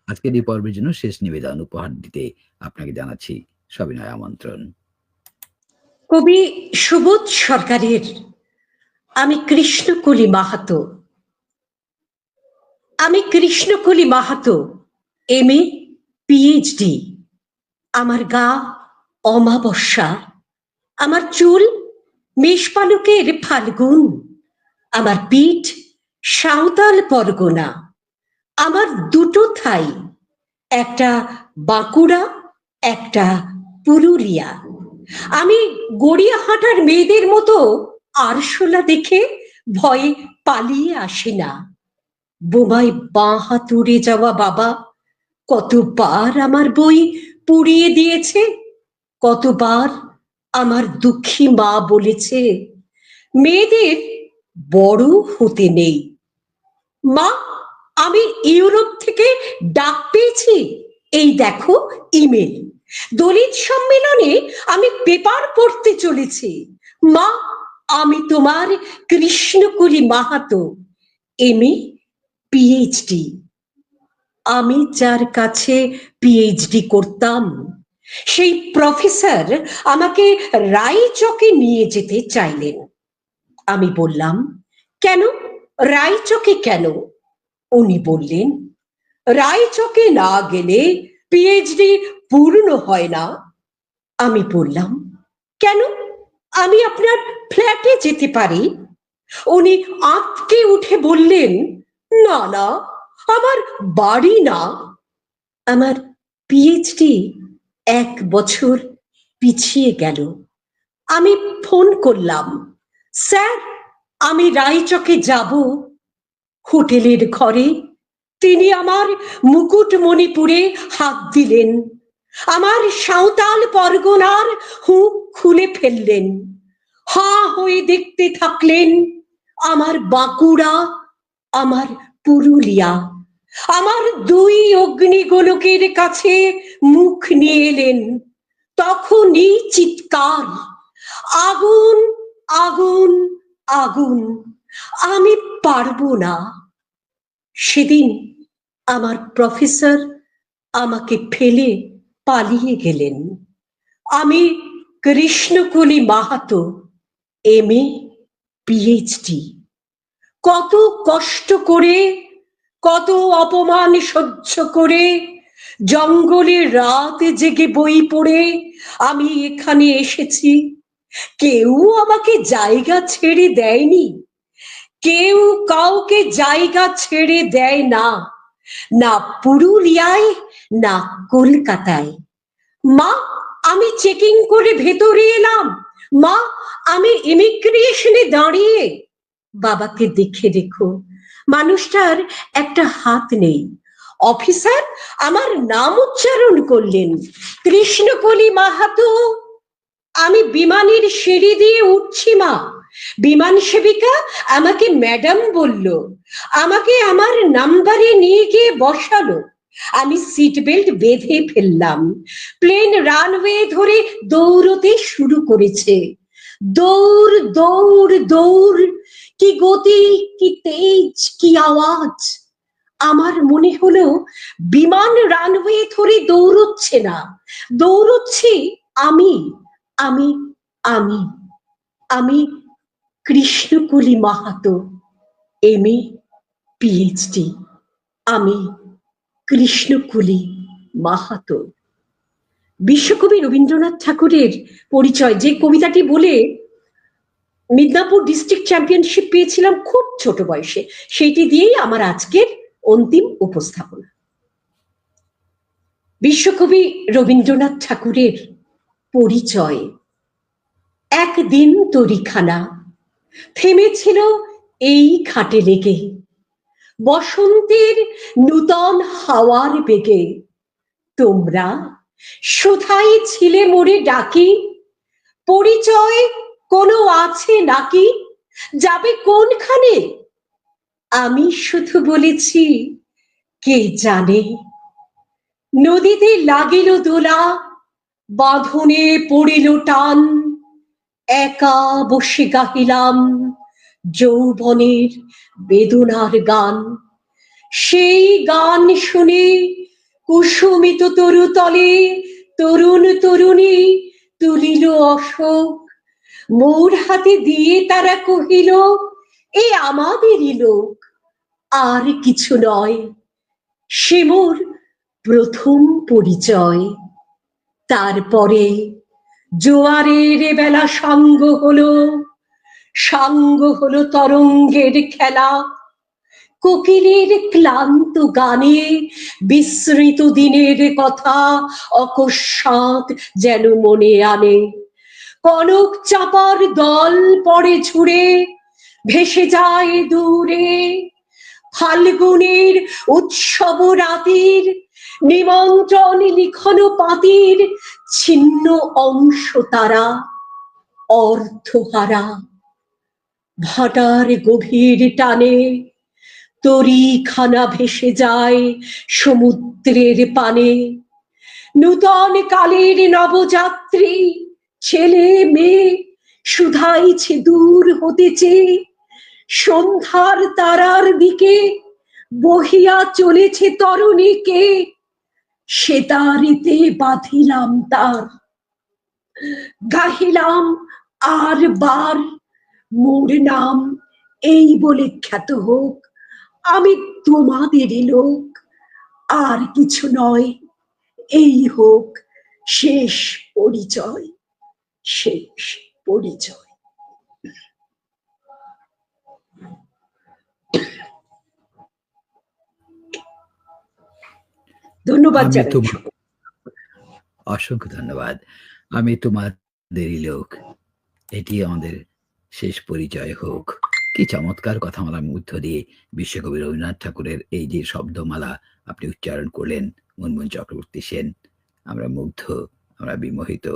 আজকের এই পর্বের জন্য শেষ নিবেদন উপহার দিতে আপনাকে জানাচ্ছি সবিনয় আমন্ত্রণ। কবি সুবোধ সরকারের আমি কৃষ্ণকলি মাহাতো। আমি কৃষ্ণকলি মাহাতো, MA PhD। আমার গা অমাবস্যা, আমার চুল মেষপালকের ফাল্গুন, আমার পিঠ সাঁওতাল পরগনা, আমার দুটো থাই, একটা বাঁকুড়া, একটা পুরুলিয়া। আমি গড়িয়াহাটার মেয়েদের মতো আরশোলা দেখে ভয়ে পালিয়ে আসি না। বোমায় বাঁ হাত উড়ে যাওয়া বাবা কতবার আমার বই পুড়িয়ে দিয়েছে, কতবার আমার দুঃখী মা বলেছে মেয়েদের বড় হতে নেই। মা, আমি ইউরোপ থেকে ডাক পেয়েছি, এই দেখো ইমেল। দলিত সম্মেলনে আমি পেপার পড়তে চলেছি। মা, আমি তোমার কৃষ্ণকলি মাহাতো, MA PhD। আমি যার কাছে PhD করতাম সেই প্রফেসর আমাকে রায়চকে নিয়ে যেতে চাইলেন। আমি বললাম, কেন, রায়চকে কেন? উনি বললেন, রায়চকে না গেলে PhD পূর্ণ হয় না। আমি বললাম, কেন, আমি আপনার ফ্ল্যাটে যেতে পারি। উনি আঁতকে উঠে বললেন, না না, আমার বাড়ি না। আমার PhD 1 বছর পিছিয়ে গেল। আমি ফোন করলাম, স্যার আমি রায়চকে যাব। হোটেলের ঘরে তিনি আমার মুকুটমণিপুরে হাত দিলেন, আমার সাঁওতাল পরগনার হুঁক খুলে ফেললেন। হাঁ হয়ে দেখতে থাকলেন আমার বাঁকুড়া, আমার পুরুলিয়া। আমার 2 অগ্নিগোলকের কাছে মুখ নিয়ে এলেন। তখনই চিৎকার, আগুন আগুন আগুন, আমি পারবো না। সেদিন আমার প্রফেসর আমাকে ফেলে পালিয়ে গেলেন। আমি কৃষ্ণকলি মাহাতো, MA PhD। কত কষ্ট করে, কত অপমান সহ্য করে, জঙ্গলে রাত জেগে বই পড়ে আমি এখানে এসেছি। কেউ আমাকে জায়গা ছেড়ে দেয়নি, কেউ কাউকে জায়গা ছেড়ে দেয় না, না পুরুলিয়ায় না কলকাতায়। মা, আমি চেকিং করে ভেতরে এলাম। মা, আমি ইমিগ্রেশনে দাঁড়িয়ে। বাবাকে দেখে রেখো, মানুষটার একটা হাত নেই। অফিসার আমার নাম উচ্চারণ করলেন, কৃষ্ণকলি মাহাতো। আমি বিমানের সিঁড়ি দিয়ে উঠছি মা, বিমান সেবিকা আমাকে ম্যাডাম বলল, আমাকে আমার নাম্বারে নিয়ে গিয়ে বসালো। আমি সিট বেল্ট বেঁধে ফেললাম। প্লেন রানওয়ে ধরে দৌড়তে শুরু করেছে। দৌড় দৌড় দৌড়, কি গতি, কি তেজ, কি আওয়াজ। আমার মনে হলো বিমান রানওয়ে ধরে দৌড়চ্ছে না, দৌড়চ্ছি আমি আমি আমি আমি কৃষ্ণকলি মাহাতো, MA PhD। আমি কৃষ্ণকলি মাহাতো। বিশ্বকবি রবীন্দ্রনাথ ঠাকুরের পরিচয়, যে কবিতাটি বলে মিদনাপুর ডিস্ট্রিক্ট চ্যাম্পিয়নশিপ পেয়েছিলাম খুব ছোট বয়সে, সেইটি দিয়েই আমার আজকের অন্তিম উপস্থাপনা। বিশ্বকবি রবীন্দ্রনাথ ঠাকুরের পরিচয়। একদিন তরিখানা থেমেছিল এই ঘাটে লেগে, বসন্তের নূতন হাওয়ার বেগে। তোমরা শুধাই ছিলে মোরে ডাকি, পরিচয় কোনো আছে নাকি, যাবে কোনখানে? আমি শুধু বলেছি, কে জানে। নদীতে লাগিল দোলা, বাঁধনে পড়িল টান, একা বসে গাহিলাম যৌবনের বেদনার গান। সেই গান শুনে কুসুমিত তরুতলে তরুণ তরুণী তুলিল অশোক, মোর হাতে দিয়ে তারা কহিল, এ আমাদেরই লোক, আর কিছু নয়। সে মোর প্রথম পরিচয়। তারপরে জোয়ারের বেলা সাঙ্গ হলো তরঙ্গের খেলা, কোকিলের ক্লান্ত গানে বিস্মৃত দিনের কথা অকস্মাৎ যেন মনে আনে। কনক চাপার দল পড়ে ঝুড়ে, ভেসে যায় দূরে। ফাল্গুনের উৎসব রাতির নিমন্ত্রণ লিখন পাতির ছিন্ন অংশ তারা, অর্থহারা। ভাটার গভীর টানে তরীখানা ভেসে যায় সমুদ্রের পানে। নূতন কালের নবযাত্রী ছেলে মেয়ে শুধাইছে দূর হতেছে, সন্ধ্যার তারার দিকে বহিয়া চলেছে তরুণীকে। সে তারিতে বাঁধিলাম তার, গাহিলাম আর বার, মোর নাম এই বলে খ্যাত হোক, আমি তোমাদেরই লোক, আর কিছু নয়। এই হোক শেষ পরিচয়, শেষ পরিচয়। ধন্যবাদ জানাই। অসংখ্য ধন্যবাদ। আমি তোমাদেরই লোক, এটি আমাদের শেষ পরিচয় হোক। কি চমৎকার কথামালার মধ্য দিয়ে বিশ্বকবি রবীন্দ্রনাথ ঠাকুরের এই যে শব্দমালা আপনি উচ্চারণ করলেন মুনমুন চক্রবর্তী সেন, আমরা মুগ্ধ, আমরা বিমোহিত।